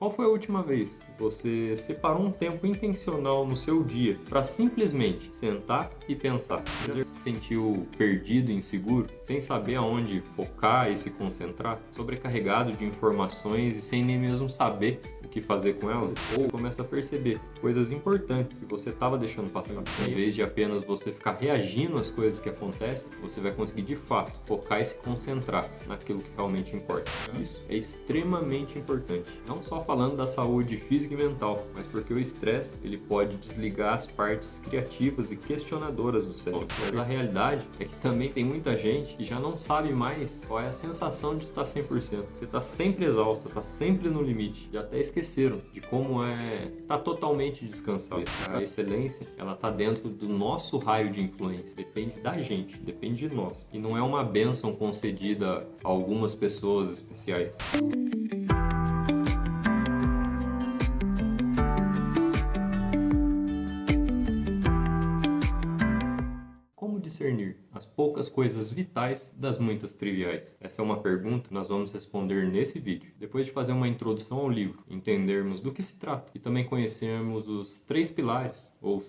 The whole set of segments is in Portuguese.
Qual foi a última vez que você separou um tempo intencional no seu dia para simplesmente sentar e pensar? Já se sentiu perdido, inseguro, sem saber aonde focar e se concentrar, sobrecarregado de informações e sem nem mesmo saber o que fazer com elas? Ou começa a perceber coisas importantes que você estava deixando passar? Em vez de apenas você ficar reagindo às coisas que acontecem, você vai conseguir de fato focar e se concentrar naquilo que realmente importa. Isso é extremamente importante, não só falando da saúde física e mental, mas porque o estresse ele pode desligar as partes criativas e questionadoras do cérebro. Mas a realidade é que também tem muita gente que já não sabe mais qual é a sensação de estar 100%. Você está sempre exausto, está sempre no limite, já até esqueceram de como é estar totalmente descansado. A excelência, ela está dentro do nosso raio de influência, depende da gente, depende de nós. E não é uma bênção concedida a algumas pessoas especiais. Como discernir as poucas coisas vitais das muitas triviais? Essa é uma pergunta que nós vamos responder nesse vídeo. Depois de fazer uma introdução ao livro, entendermos do que se trata e também conhecermos os três pilares ou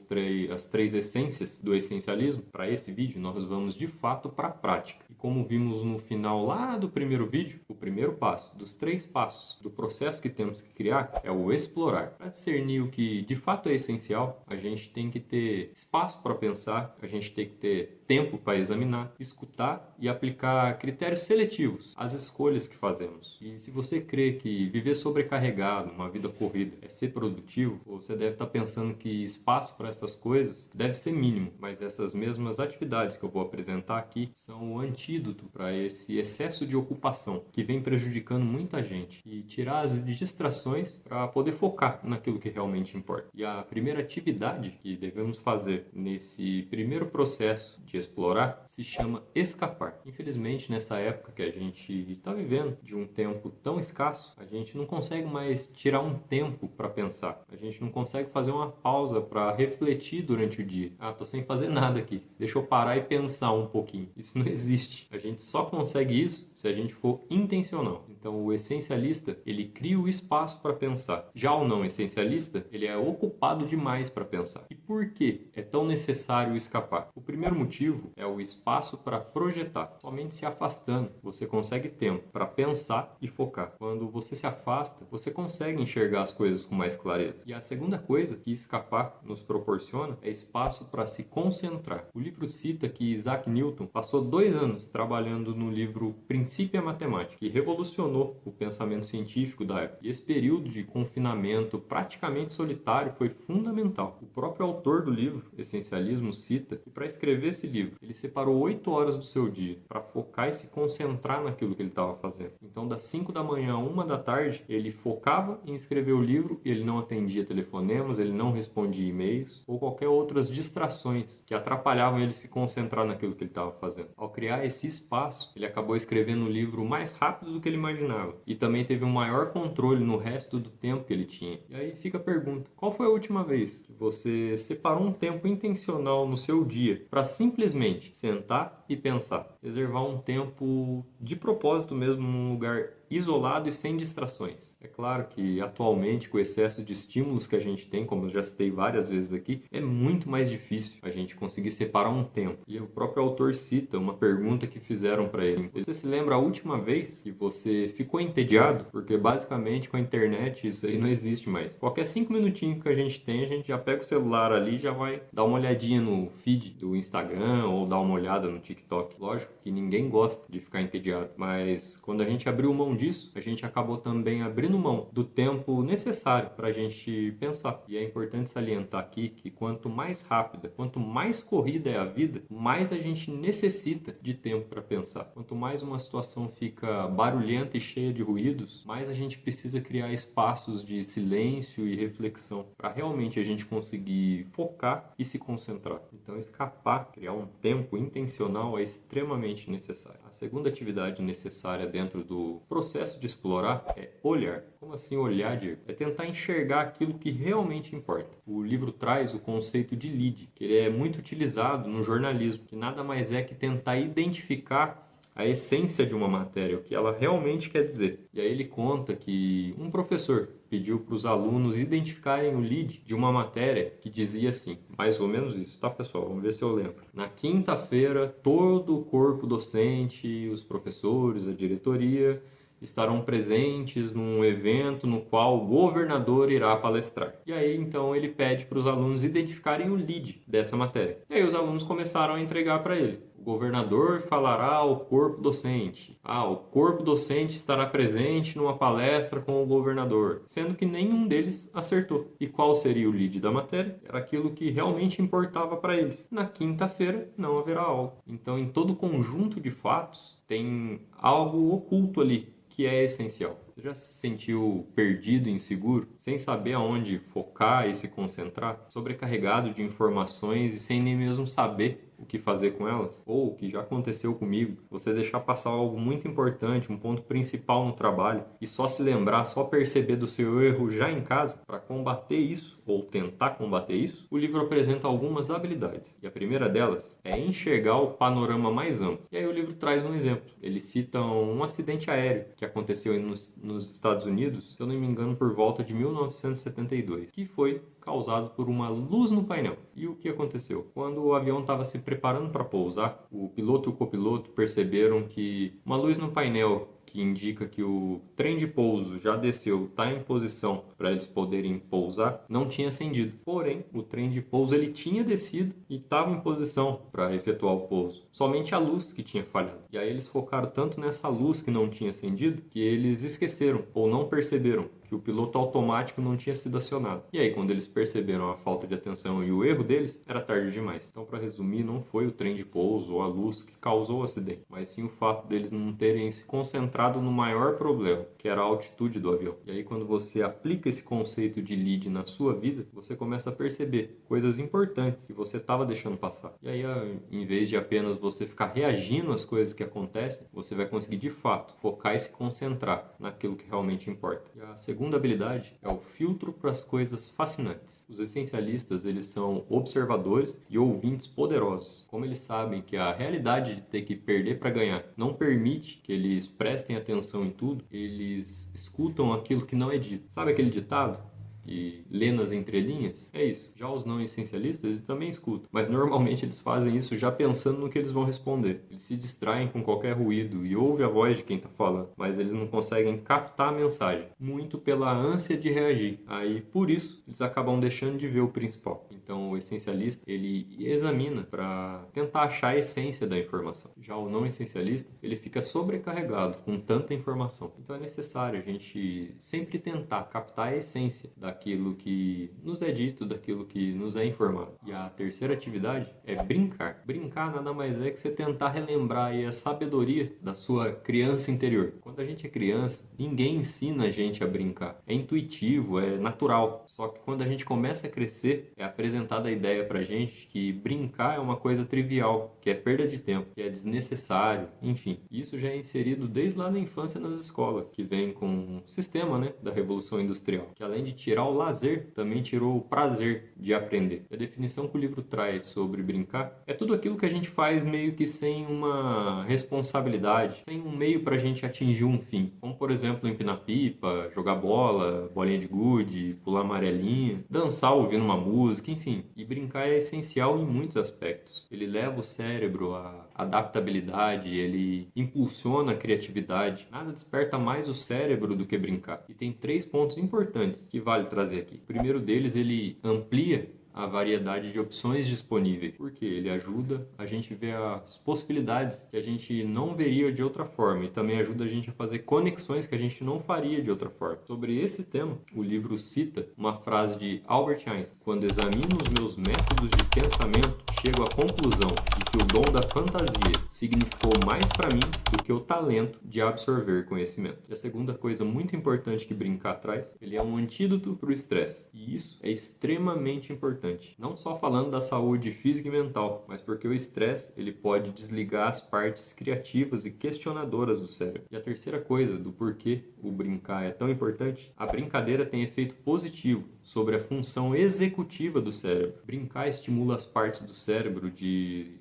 as três essências do essencialismo, para esse vídeo nós vamos de fato para a prática. E como vimos no final lá do primeiro vídeo, o primeiro passo dos três passos do processo que temos que criar é o explorar. Para discernir o que de fato é essencial, a gente tem que ter espaço para pensar, a gente tem que ter tempo para examinar, escutar e aplicar critérios seletivos às escolhas que fazemos. E se você crê que viver sobrecarregado, uma vida corrida, é ser produtivo, você deve estar pensando que espaço para essas coisas deve ser mínimo, mas essas mesmas atividades que eu vou apresentar aqui são o antídoto para esse excesso de ocupação que vem prejudicando muita gente e tirar as distrações para poder focar naquilo que realmente importa. E a primeira atividade que devemos fazer nesse primeiro processo de explorar se chama escapar. Infelizmente, nessa época que a gente está vivendo, de um tempo tão escasso, a gente não consegue mais tirar um tempo para pensar. A gente não consegue fazer uma pausa para refletir durante o dia. Ah, tô sem fazer nada aqui. Deixa eu parar e pensar um pouquinho. Isso não existe. A gente só consegue isso se a gente for intencional. Então, o essencialista, ele cria o espaço para pensar. Já o não essencialista, ele é ocupado demais para pensar. E por que é tão necessário escapar? O primeiro motivo é o espaço para projetar. Somente se afastando, você consegue tempo para pensar e focar. Quando você se afasta, você consegue enxergar as coisas com mais clareza. E a segunda coisa que escapar nos proporciona é espaço para se concentrar. O livro cita que Isaac Newton passou 2 anos trabalhando no livro Princípio e a Matemática, que revolucionou o pensamento científico da época. E esse período de confinamento praticamente solitário foi fundamental. O próprio autor do livro, Essencialismo, cita que para escrever esse livro, ele separou 8 horas do seu dia para focar e se concentrar naquilo que ele estava fazendo. Então, das 5 da manhã a 1 da tarde, ele focava em escrever o livro, ele não atendia telefonemas, ele não respondia e-mails ou qualquer outras distrações que atrapalhavam ele se concentrar naquilo que ele estava fazendo. Ao criar esse espaço, ele acabou escrevendo o livro mais rápido do que ele imaginava e também teve um maior controle no resto do tempo que ele tinha. E aí fica a pergunta: qual foi a última vez que você separou um tempo intencional no seu dia para simplesmente sentar e pensar? Reservar um tempo de propósito mesmo num lugar isolado e sem distrações. É claro que atualmente, com o excesso de estímulos que a gente tem, como eu já citei várias vezes aqui, é muito mais difícil a gente conseguir separar um tempo. E o próprio autor cita uma pergunta que fizeram para ele: você se lembra a última vez que você ficou entediado? Porque basicamente com a internet isso aí não existe mais. Qualquer 5 minutinhos que a gente tem, a gente já pega o celular ali e já vai dar uma olhadinha no feed do Instagram ou dar uma olhada no TikTok. Lógico que ninguém gosta de ficar entediado, mas quando a gente abriu mão disso, a gente acabou também abrindo mão do tempo necessário para a gente pensar. E é importante salientar aqui que quanto mais rápida, quanto mais corrida é a vida, mais a gente necessita de tempo para pensar. Quanto mais uma situação fica barulhenta e cheia de ruídos, mais a gente precisa criar espaços de silêncio e reflexão para realmente a gente conseguir focar e se concentrar. Então, escapar, criar um tempo intencional é extremamente necessário. A segunda atividade necessária dentro do processo de explorar é olhar. Como assim olhar, Diego? É tentar enxergar aquilo que realmente importa. O livro traz o conceito de lead, que ele é muito utilizado no jornalismo, que nada mais é que tentar identificar a essência de uma matéria, o que ela realmente quer dizer. E aí ele conta que um professor pediu para os alunos identificarem o lead de uma matéria que dizia assim, mais ou menos isso, tá, pessoal? Vamos ver se eu lembro. Na quinta-feira, todo o corpo docente, os professores, a diretoria estarão presentes num evento no qual o governador irá palestrar. E aí, então, ele pede para os alunos identificarem o lead dessa matéria. E aí os alunos começaram a entregar para ele. O governador falará ao corpo docente. O corpo docente estará presente numa palestra com o governador, sendo que nenhum deles acertou. E qual seria o lead da matéria? Era aquilo que realmente importava para eles. Na quinta-feira não haverá aula. Então, em todo conjunto de fatos, tem algo oculto ali que é essencial. Você já se sentiu perdido e inseguro, sem saber aonde focar e se concentrar, sobrecarregado de informações e sem nem mesmo saber o que fazer com elas? Ou o que já aconteceu comigo, você deixar passar algo muito importante, um ponto principal no trabalho, e só se lembrar, só perceber do seu erro já em casa? Para combater isso, ou tentar combater isso, o livro apresenta algumas habilidades. E a primeira delas é enxergar o panorama mais amplo. E aí o livro traz um exemplo. Ele cita um acidente aéreo que aconteceu nos Estados Unidos, se eu não me engano, por volta de 1972, que foi causado por uma luz no painel. E o que aconteceu? Quando o avião estava se preparando para pousar, o piloto e o copiloto perceberam que uma luz no painel que indica que o trem de pouso já desceu, está em posição para eles poderem pousar, não tinha acendido. Porém, o trem de pouso ele tinha descido e estava em posição para efetuar o pouso. Somente a luz que tinha falhado. E aí eles focaram tanto nessa luz que não tinha acendido que eles esqueceram ou não perceberam que o piloto automático não tinha sido acionado. E aí, quando eles perceberam a falta de atenção e o erro deles, era tarde demais. Então, para resumir, não foi o trem de pouso ou a luz que causou o acidente, mas sim o fato deles não terem se concentrado no maior problema, que era a altitude do avião. E aí, quando você aplica esse conceito de lead na sua vida, você começa a perceber coisas importantes que você estava deixando passar. E aí, em vez de apenas você ficar reagindo às coisas que acontecem, você vai conseguir, de fato, focar e se concentrar naquilo que realmente importa. E a segunda habilidade é o filtro para as coisas fascinantes. Os essencialistas, eles são observadores e ouvintes poderosos. Como eles sabem que a realidade de ter que perder para ganhar não permite que eles prestem atenção em tudo, eles escutam aquilo que não é dito. Sabe aquele ditado? E lê nas entrelinhas, é isso. Já os não essencialistas, eles também escutam, mas normalmente eles fazem isso já pensando no que eles vão responder. Eles se distraem com qualquer ruído e ouvem a voz de quem está falando, mas eles não conseguem captar a mensagem, muito pela ânsia de reagir. Aí, por isso, eles acabam deixando de ver o principal. Então, o essencialista, ele examina para tentar achar a essência da informação. Já o não essencialista, ele fica sobrecarregado com tanta informação. Então, é necessário a gente sempre tentar captar a essência daquilo que nos é dito, daquilo que nos é informado. E a terceira atividade é brincar. Brincar nada mais é que você tentar relembrar aí a sabedoria da sua criança interior. Quando a gente é criança, ninguém ensina a gente a brincar. É intuitivo, é natural. Só que quando a gente começa a crescer, é apresentada a ideia pra gente que brincar é uma coisa trivial, que é perda de tempo, que é desnecessário, enfim. Isso já é inserido desde lá na infância nas escolas, que vem com um sistema, da Revolução Industrial, que além de tirar o lazer, também tirou o prazer de aprender. A definição que o livro traz sobre brincar é tudo aquilo que a gente faz meio que sem uma responsabilidade, sem um meio para a gente atingir um fim. Como, por exemplo, empinar pipa, jogar bola, bolinha de gude, pular amarelinha, dançar ouvindo uma música, enfim. E brincar é essencial em muitos aspectos. Ele leva o cérebro à adaptabilidade, ele impulsiona a criatividade. Nada desperta mais o cérebro do que brincar. E tem 3 pontos importantes que vale trazer aqui. O primeiro deles, ele amplia a variedade de opções disponíveis, porque ele ajuda a gente a ver as possibilidades que a gente não veria de outra forma e também ajuda a gente a fazer conexões que a gente não faria de outra forma. Sobre esse tema, o livro cita uma frase de Albert Einstein: quando examino os meus métodos de pensamento, chego à conclusão de que o dom da fantasia significou mais para mim do que o talento de absorver conhecimento. E a segunda coisa muito importante que brincar traz, ele é um antídoto para o estresse. E isso é extremamente importante. Não só falando da saúde física e mental, mas porque o estresse ele pode desligar as partes criativas e questionadoras do cérebro. E a terceira coisa do porquê o brincar é tão importante, a brincadeira tem efeito positivo sobre a função executiva do cérebro. Brincar estimula as partes do cérebro cérebro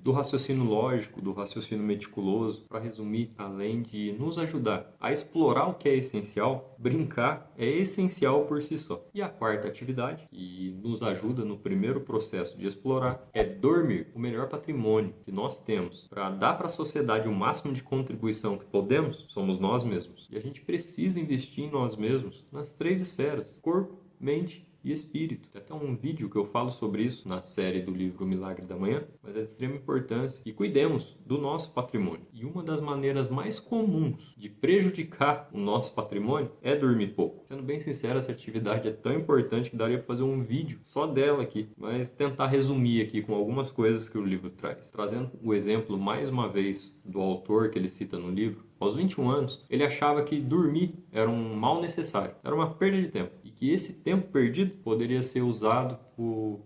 do raciocínio lógico, do raciocínio meticuloso. Para resumir, além de nos ajudar a explorar o que é essencial, brincar é essencial por si só. E a quarta atividade, que nos ajuda no primeiro processo de explorar, é dormir. O melhor patrimônio que nós temos para dar para a sociedade o máximo de contribuição que podemos, somos nós mesmos. E a gente precisa investir em nós mesmos nas 3 esferas: corpo, mente e espírito. Tem até um vídeo que eu falo sobre isso na série do livro O Milagre da Manhã, mas é de extrema importância e cuidemos do nosso patrimônio. E uma das maneiras mais comuns de prejudicar o nosso patrimônio é dormir pouco. Sendo bem sincero, essa atividade é tão importante que daria para fazer um vídeo só dela aqui, mas tentar resumir aqui com algumas coisas que o livro traz. Trazendo o exemplo mais uma vez do autor que ele cita no livro, aos 21 anos, ele achava que dormir era um mal necessário, era uma perda de tempo, e que esse tempo perdido poderia ser usado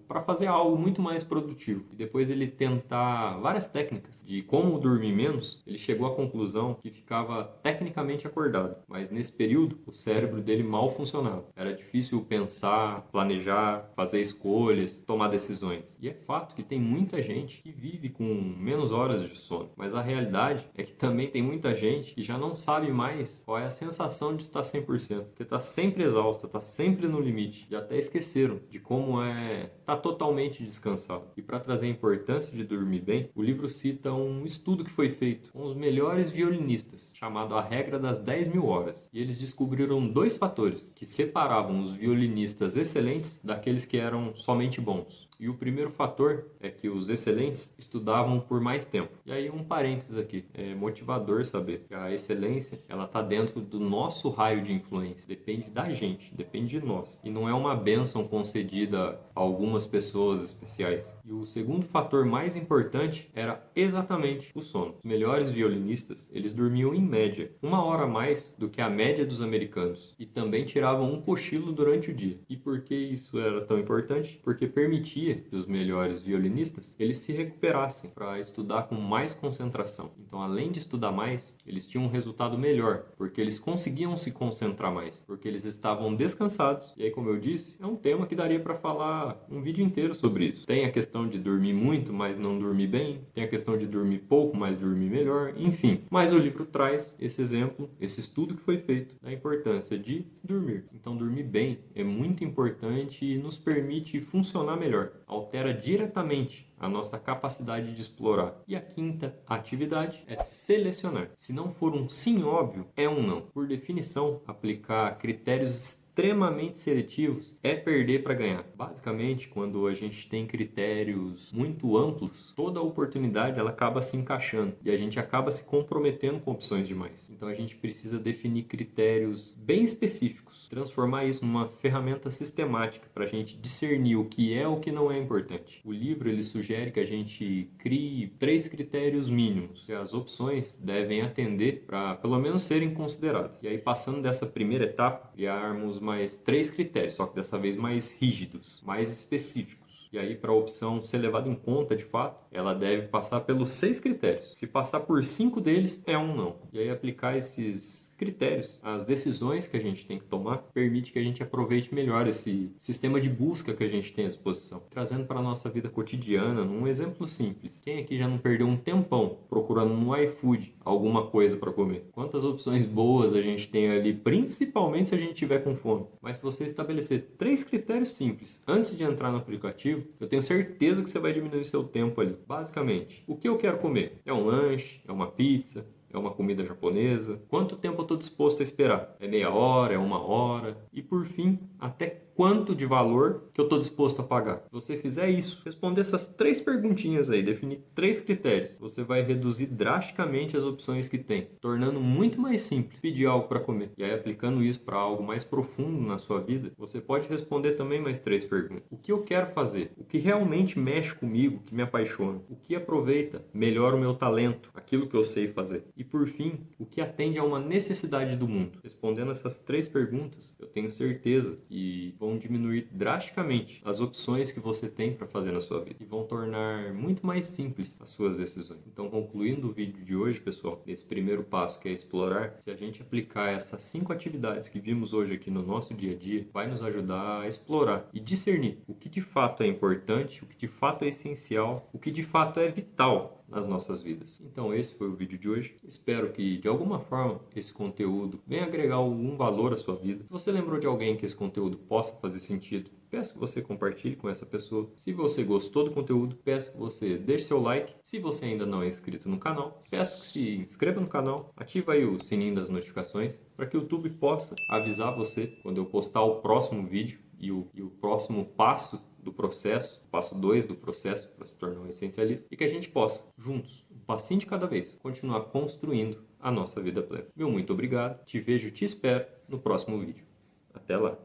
para fazer algo muito mais produtivo. E depois de ele tentar várias técnicas de como dormir menos, ele chegou à conclusão que ficava tecnicamente acordado, mas nesse período o cérebro dele mal funcionava. Era difícil pensar, planejar, fazer escolhas, tomar decisões. E é fato que tem muita gente que vive com menos horas de sono, mas a realidade é que também tem muita gente que já não sabe mais qual é a sensação de estar 100%, porque está sempre exausta, está sempre no limite, e até esqueceram de como é estar totalmente descansado. E para trazer a importância de dormir bem, o livro cita um estudo que foi feito com os melhores violinistas, chamado A Regra das 10.000 Horas. E eles descobriram 2 fatores que separavam os violinistas excelentes daqueles que eram somente bons. E o primeiro fator é que os excelentes estudavam por mais tempo. E aí um parênteses aqui, é motivador saber que a excelência, ela está dentro do nosso raio de influência, depende da gente, depende de nós. E não é uma bênção concedida a algumas pessoas especiais. E o segundo fator mais importante era exatamente o sono. Os melhores violinistas, eles dormiam em média 1 hora a mais do que a média dos americanos. E também tiravam um cochilo durante o dia. E por que isso era tão importante? Porque permitia que os melhores violinistas eles se recuperassem para estudar com mais concentração. Então, além de estudar mais, eles tinham um resultado melhor, porque eles conseguiam se concentrar mais, porque eles estavam descansados. E aí, como eu disse, é um tema que daria para falar um vídeo inteiro sobre isso. Tem a questão de dormir muito, mas não dormir bem, tem a questão de dormir pouco, mas dormir melhor, enfim. Mas o livro traz esse exemplo, esse estudo que foi feito da importância de dormir. Então, dormir bem é muito importante e nos permite funcionar melhor. Altera diretamente a nossa capacidade de explorar. E a quinta atividade é selecionar. Se não for um sim óbvio, é um não. Por definição, aplicar critérios extremamente seletivos é perder para ganhar. Basicamente, quando a gente tem critérios muito amplos, toda oportunidade ela acaba se encaixando e a gente acaba se comprometendo com opções demais. Então a gente precisa definir critérios bem específicos, transformar isso numa ferramenta sistemática para a gente discernir o que é e o que não é importante. O livro ele sugere que a gente crie 3 critérios mínimos que as opções devem atender para pelo menos serem consideradas. E aí passando dessa primeira etapa, criarmos mais 3 critérios, só que dessa vez mais rígidos, mais específicos. E aí, para a opção ser levada em conta de fato, ela deve passar pelos 6 critérios. Se passar por 5 deles, é um não. E aí, aplicar esses critérios, as decisões que a gente tem que tomar, permite que a gente aproveite melhor esse sistema de busca que a gente tem à disposição. Trazendo para a nossa vida cotidiana, num exemplo simples. Quem aqui já não perdeu um tempão procurando no iFood alguma coisa para comer? Quantas opções boas a gente tem ali, principalmente se a gente tiver com fome. Mas se você estabelecer 3 critérios simples antes de entrar no aplicativo, eu tenho certeza que você vai diminuir seu tempo ali. Basicamente, o que eu quero comer? É um lanche? É uma pizza? É uma comida japonesa? Quanto tempo eu estou disposto a esperar? É meia hora? É 1 hora? E por fim, até quanto de valor que eu estou disposto a pagar? Se você fizer isso, responder essas 3 perguntinhas aí, definir 3 critérios, você vai reduzir drasticamente as opções que tem, tornando muito mais simples pedir algo para comer. E aí, aplicando isso para algo mais profundo na sua vida, você pode responder também mais 3 perguntas. O que eu quero fazer? O que realmente mexe comigo, que me apaixona? O que aproveita, melhora o meu talento, aquilo que eu sei fazer? E por fim, o que atende a uma necessidade do mundo? Respondendo essas 3 perguntas, eu tenho certeza que vão diminuir drasticamente as opções que você tem para fazer na sua vida e vão tornar muito mais simples as suas decisões. Então, concluindo o vídeo de hoje, pessoal, esse primeiro passo que é explorar, se a gente aplicar essas 5 atividades que vimos hoje aqui no nosso dia a dia, vai nos ajudar a explorar e discernir o que de fato é importante, o que de fato é essencial, o que de fato é vital nas nossas vidas. Então esse foi o vídeo de hoje. Espero que de alguma forma esse conteúdo venha agregar algum valor à sua vida. Se você lembrou de alguém que esse conteúdo possa fazer sentido, peço que você compartilhe com essa pessoa. Se você gostou do conteúdo, peço que você deixe seu like. Se você ainda não é inscrito no canal, peço que se inscreva no canal, ativa aí o sininho das notificações para que o YouTube possa avisar você quando eu postar o próximo vídeo e o próximo passo do processo, passo 2 do processo para se tornar um essencialista, e que a gente possa, juntos, um passinho de cada vez, continuar construindo a nossa vida plena. Meu muito obrigado, te vejo, te espero no próximo vídeo. Até lá!